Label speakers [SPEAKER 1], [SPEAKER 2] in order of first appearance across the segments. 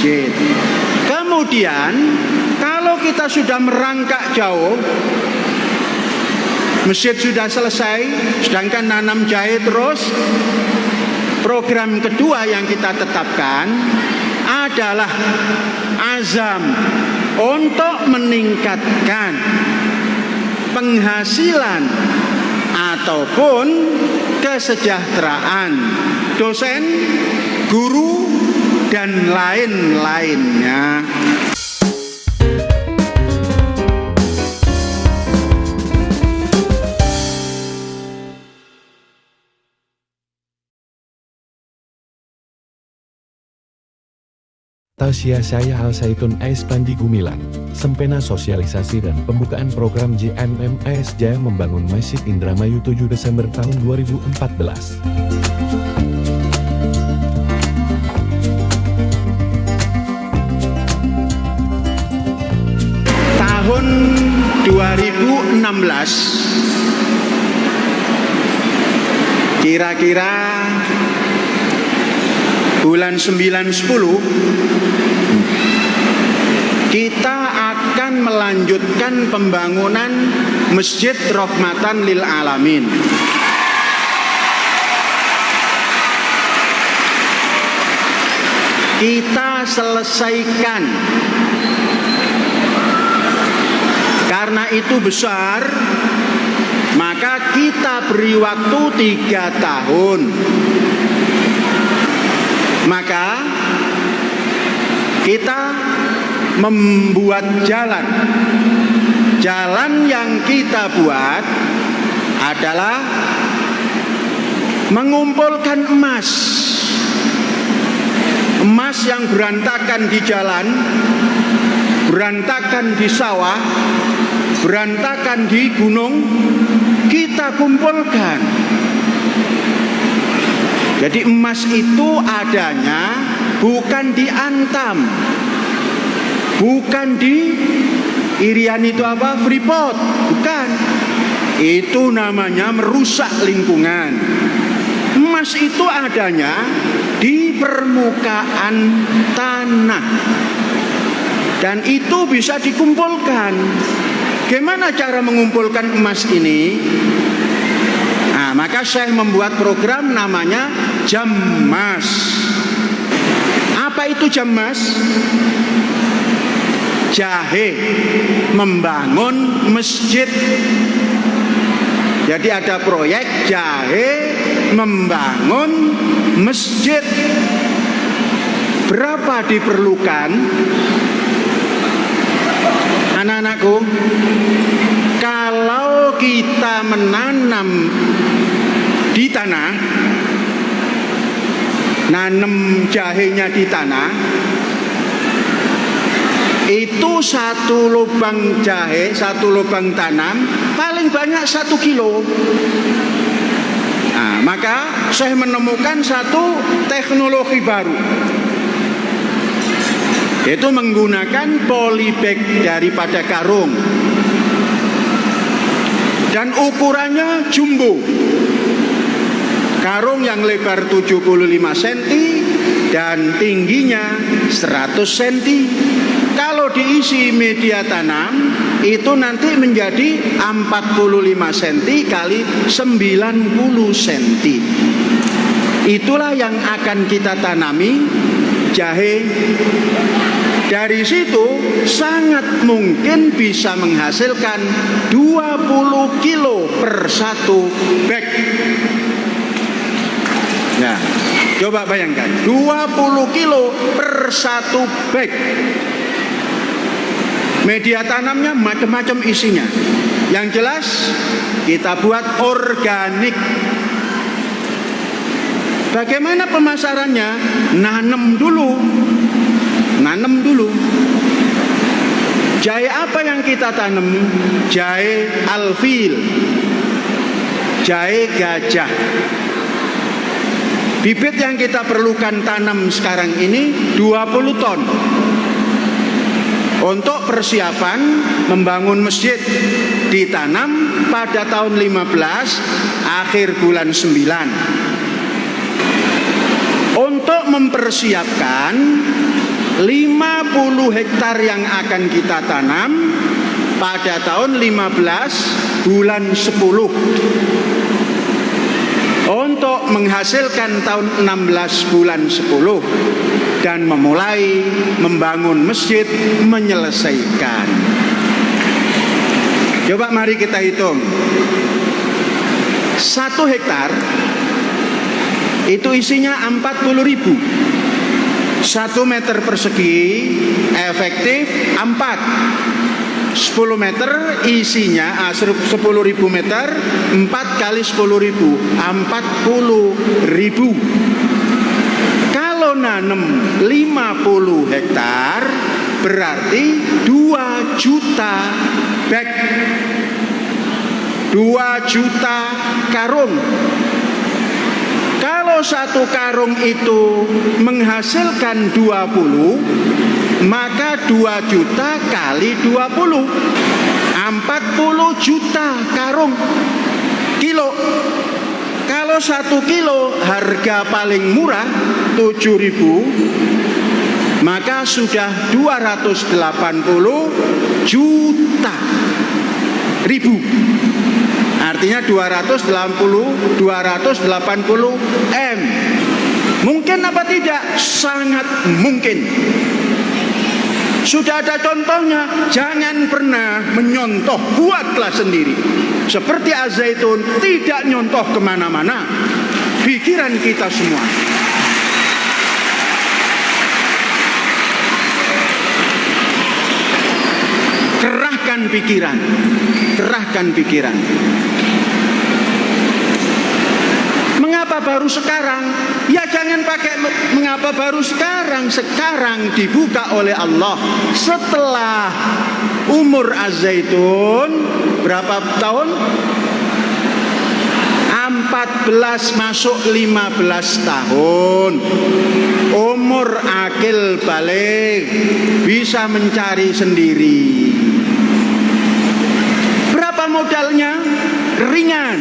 [SPEAKER 1] masjid. Kemudian kalau kita sudah merangkak jauh, masjid sudah selesai, sedangkan nanam jahe terus, program kedua yang kita tetapkan adalah azam untuk meningkatkan penghasilan ataupun kesejahteraan dosen, guru, dan lain-lainnya.
[SPEAKER 2] Tasya saya Al Saitun AS Pandi Gumilang, Sempena Sosialisasi dan Pembukaan Program JMMAS Jaya Membangun Masjid Indramayu 7 Desember tahun 2014.
[SPEAKER 1] Tahun 2016, kira-kira bulan 9-10, kita akan melanjutkan pembangunan Masjid Rahmatan lil Alamin. Kita selesaikan. Karena itu besar, maka kita beri waktu 3 tahun. Maka kita membuat jalan. Jalan yang kita buat adalah mengumpulkan emas. Emas yang berantakan di jalan, berantakan di sawah, berantakan di gunung, kita kumpulkan. Jadi emas itu adanya bukan di Antam, bukan di Irian itu apa? Freeport, bukan. Itu namanya merusak lingkungan. Emas itu adanya di permukaan tanah. Dan itu bisa dikumpulkan. Gimana cara mengumpulkan emas ini? Nah, maka saya membuat program namanya Jammas. Apa itu Jammas? Jahe membangun masjid. Jadi ada proyek jahe membangun masjid. Berapa diperlukan? Anak-anakku, kalau kita menanam di tanah, nanam jahenya di tanah, itu 1 lubang jahe, 1 lubang tanam paling banyak 1 kilo. Nah, maka saya menemukan satu teknologi baru, yaitu menggunakan polybag daripada karung, dan ukurannya jumbo. Karung yang lebar 75 cm dan tingginya 100 cm. Kalau diisi media tanam, itu nanti menjadi 45 cm kali 90 cm. Itulah yang akan kita tanami, jahe. Dari situ sangat mungkin bisa menghasilkan 20 kilo per 1 bag. Nah, coba bayangkan 20 kilo per 1 bag. Media tanamnya macam-macam isinya. Yang jelas kita buat organik. Bagaimana pemasarannya? Nanam dulu. Jahe apa yang kita tanam? Jahe alfil, jahe gajah. Bibit yang kita perlukan tanam sekarang ini 20 ton. Untuk persiapan membangun masjid, ditanam pada tahun 15, akhir bulan 9. Untuk mempersiapkan 50 hektar yang akan kita tanam pada tahun 15 bulan 10 untuk menghasilkan tahun 16 bulan 10 dan memulai membangun masjid, menyelesaikan. Coba mari kita hitung. 1 hektar itu isinya 40.000. 1 meter persegi efektif 4. 10 meter isinya 10.000 meter 4 kali 10.000 40.000. Kalau nanam 50 hektar berarti 2 juta bag, 2 juta karung. Kalau 1 karung itu menghasilkan 20, maka 2 juta kali 20 40 juta karung kilo. Kalau 1 kilo harga paling murah 7.000, maka sudah 280 juta ribu. Artinya 280 M. Mungkin apa tidak? Sangat mungkin. Sudah ada contohnya. Jangan pernah menyontoh, buatlah sendiri. Seperti Az-Zaitun tidak nyontoh kemana-mana. Pikiran kita semua. Kerahkan pikiran. Kerahkan pikiran. Mengapa baru sekarang? Ya jangan pakai mengapa baru sekarang. Sekarang dibuka oleh Allah. Setelah umur Az-Zaitun berapa tahun? 14 masuk 15 tahun. Umur akil balik, bisa mencari sendiri. Berapa modalnya? Ringan,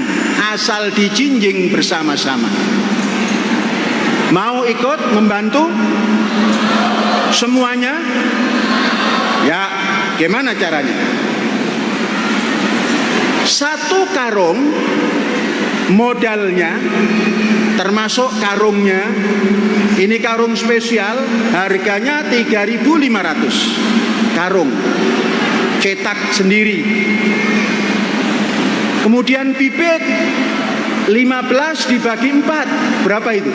[SPEAKER 1] asal dijinjing bersama-sama. Mau ikut membantu semuanya? Ya, gimana caranya? 1 karung modalnya termasuk karungnya, ini karung spesial, harganya 3.500 karung, cetak sendiri. Kemudian bibit 15 dibagi 4, berapa itu?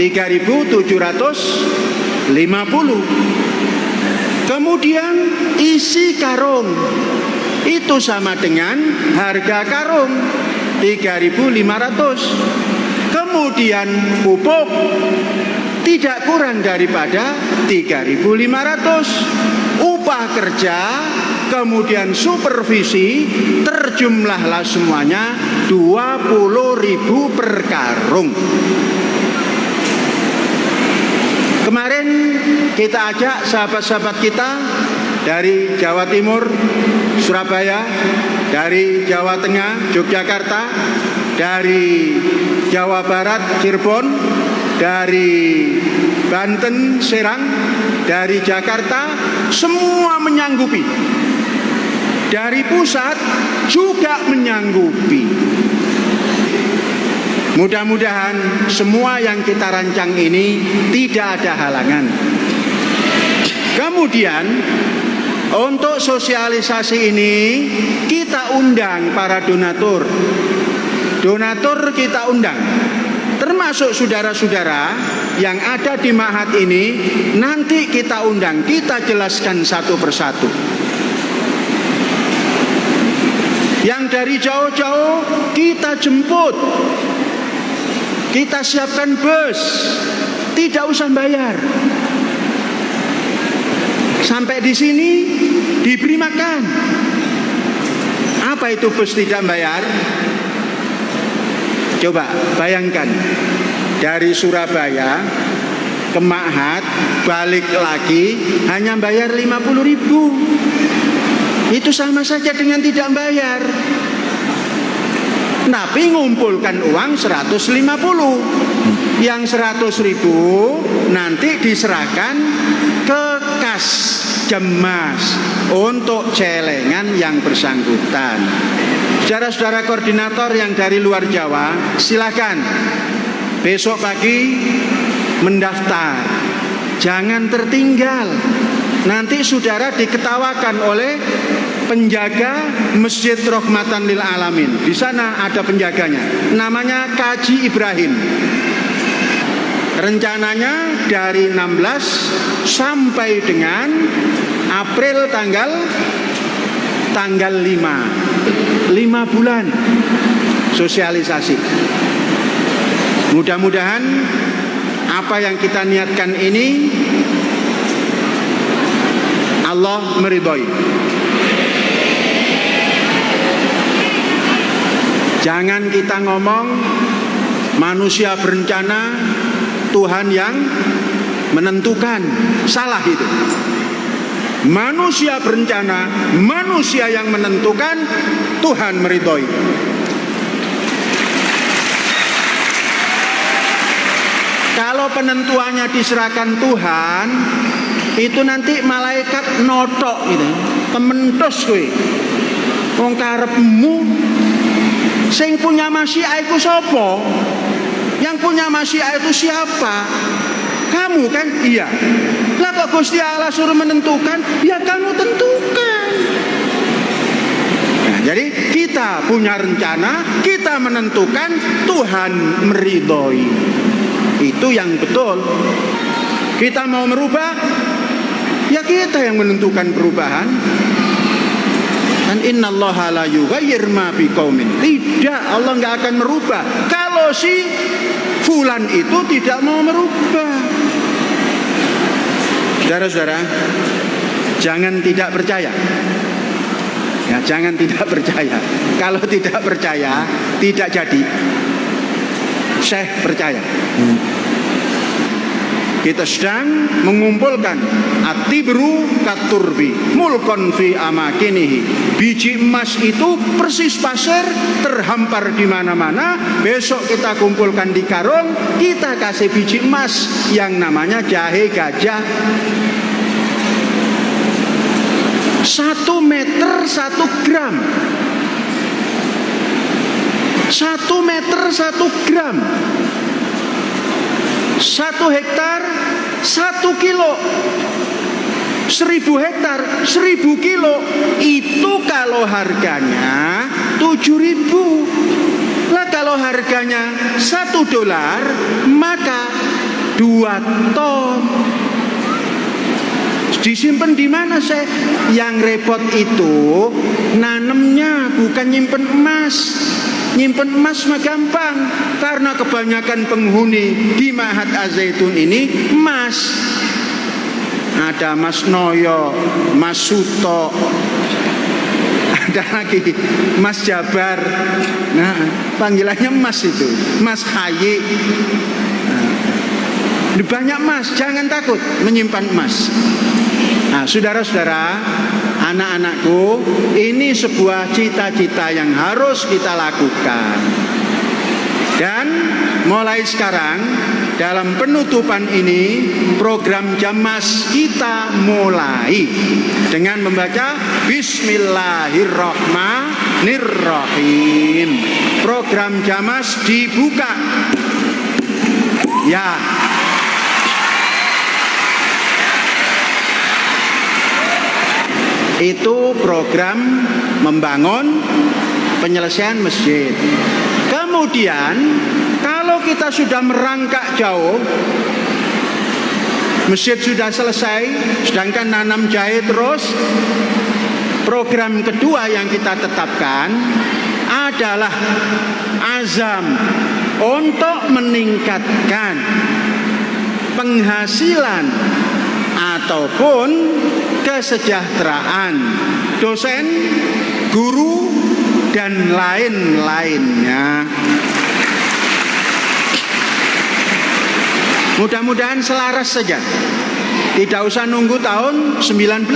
[SPEAKER 1] 3.750. Kemudian isi karung itu sama dengan harga karung 3.500. Kemudian pupuk tidak kurang daripada 3.500. Upah kerja, kemudian supervisi, terjumlahlah semuanya 20.000 per karung. Kemarin kita ajak sahabat-sahabat kita dari Jawa Timur, Surabaya, dari Jawa Tengah, Yogyakarta, dari Jawa Barat, Cirebon, dari Banten, Serang, dari Jakarta, semua menyanggupi. Dari pusat juga menyanggupi. Mudah-mudahan semua yang kita rancang ini tidak ada halangan. Kemudian untuk sosialisasi ini kita undang para donatur. Donatur kita undang, termasuk saudara-saudara yang ada di ma'had ini. Nanti kita undang, kita jelaskan satu persatu. Yang dari jauh-jauh kita jemput, kita siapkan bus, tidak usah bayar. Sampai di sini diberi makan. Apa itu bus tidak bayar? Coba bayangkan, dari Surabaya ke Ma'had balik lagi hanya bayar 50.000. Itu sama saja dengan tidak bayar. Tapi ngumpulkan uang 150. Yang 100.000 nanti diserahkan Jemas untuk celengan yang bersangkutan. Saudara-saudara koordinator yang dari luar Jawa, silakan besok pagi mendaftar. Jangan tertinggal. Nanti saudara diketawakan oleh penjaga Masjid Rahmatan lil Alamin. Di sana ada penjaganya, namanya Kaji Ibrahim. Rencananya dari 16 sampai dengan April tanggal 5 bulan sosialisasi. Mudah-mudahan apa yang kita niatkan ini Allah meridhoi. Jangan kita ngomong manusia berencana, Tuhan yang menentukan. Salah itu. Manusia berencana, manusia yang menentukan, Tuhan meridhoi. Kalau penentuannya diserahkan Tuhan, itu nanti malaikat notok gitu, kementos kowe. Wong karepmu sing punya masyiah itu sapa? Yang punya masyiah itu siapa? Kamu kan? Iya. Lah kok Gusti Allah suruh menentukan? Ya kamu tentukan. Nah, jadi kita punya rencana, kita menentukan, Tuhan meridhoi. Itu yang betul. Kita mau merubah, ya kita yang menentukan perubahan. Dan innallaha la yughayyir ma biqaumin. Tidak, Allah nggak akan merubah kalau si fulan itu tidak mau merubah. Saudara-saudara, jangan tidak percaya. Ya, jangan tidak percaya. Kalau tidak percaya, tidak jadi. Syekh percaya. Kita sedang mengumpulkan atibru katurbi mulkon fi amakinihi. Biji emas itu persis pasir, terhampar di mana-mana. Besok kita kumpulkan di karung, kita kasih biji emas yang namanya jahe gajah. 1 meter 1 gram. 1 meter 1 gram. 1 hektar 1 kilo. 1000 hektar 1000 kilo. Itu kalau harganya 7.000. Lah kalau harganya $1, maka 2 ton. Disimpan di mana, Syekh? Yang repot itu nanemnya, bukan nyimpen emas. Nyimpen emas mah gampang, karena kebanyakan penghuni di Ma'had Az-Zaitun ini emas. Ada Mas Noyo, Mas Suto, ada lagi Mas Jabar. Nah, panggilannya emas itu, Mas Hayi. Nah, banyak emas, jangan takut menyimpan emas. Nah, saudara-saudara, anak-anakku, ini sebuah cita-cita yang harus kita lakukan. Dan mulai sekarang, dalam penutupan ini, program Jamas kita mulai dengan membaca Bismillahirrahmanirrahim. Program Jamas dibuka. Ya. Itu program membangun penyelesaian masjid. Kemudian kalau kita sudah merangkak jauh, masjid sudah selesai, sedangkan nanam jahe terus, program kedua yang kita tetapkan adalah azam untuk meningkatkan penghasilan ataupun kesejahteraan dosen, guru, dan lain-lainnya. Mudah-mudahan selaras saja. Tidak usah nunggu tahun 19.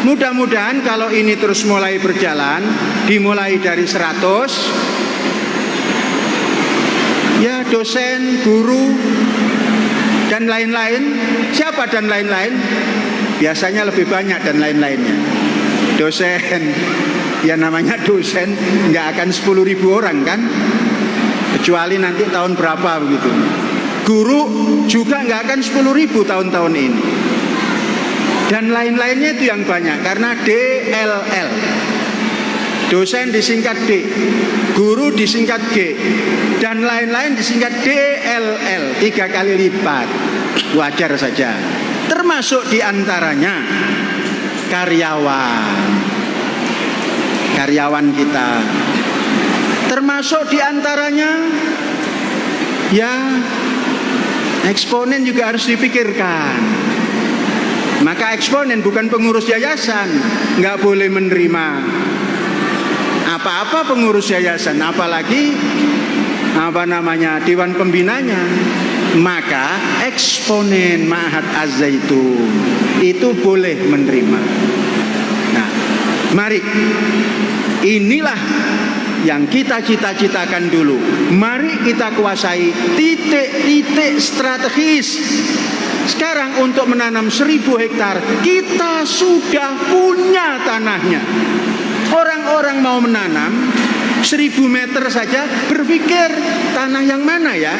[SPEAKER 1] Mudah-mudahan kalau ini terus mulai berjalan, dimulai dari 100, ya dosen, guru, dan lain-lain. Siapa dan lain-lain? biasanya lebih banyak dan lain-lainnya. Dosen, ya namanya dosen nggak akan 10.000 orang kan, kecuali nanti tahun berapa begitu. Guru juga nggak akan 10.000 tahun-tahun ini. Dan lain-lainnya itu yang banyak, karena DLL. Dosen disingkat D, guru disingkat G, dan lain-lain disingkat DLL, 3 kali lipat. Wajar saja. Termasuk diantaranya karyawan kita. Termasuk diantaranya ya eksponen juga harus dipikirkan. Maka eksponen bukan pengurus yayasan, nggak boleh menerima apa-apa pengurus yayasan, apalagi dewan pembinanya. Maka eksponen Ma'had Az-Zaitun itu boleh menerima. Nah, mari, inilah yang kita cita-citakan dulu. Mari kita kuasai titik-titik strategis. Sekarang untuk menanam 1.000 hektar, kita sudah punya tanahnya. Orang-orang mau menanam 1.000 meter saja berpikir tanah yang mana ya.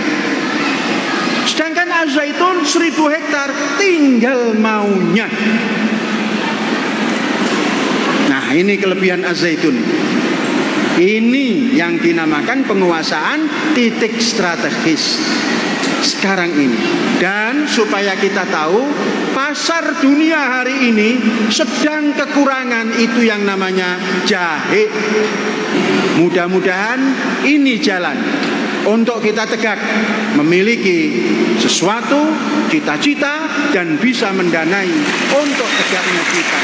[SPEAKER 1] Sedangkan Az-Zaitun 1.000 hektar tinggal maunya. Nah, ini kelebihan Az-Zaitun. Ini yang dinamakan penguasaan titik strategis sekarang ini. Dan supaya kita tahu, pasar dunia hari ini sedang kekurangan itu yang namanya jahe. Mudah-mudahan ini jalan untuk kita tegak memiliki sesuatu, cita-cita, dan bisa mendanai untuk tegaknya kita.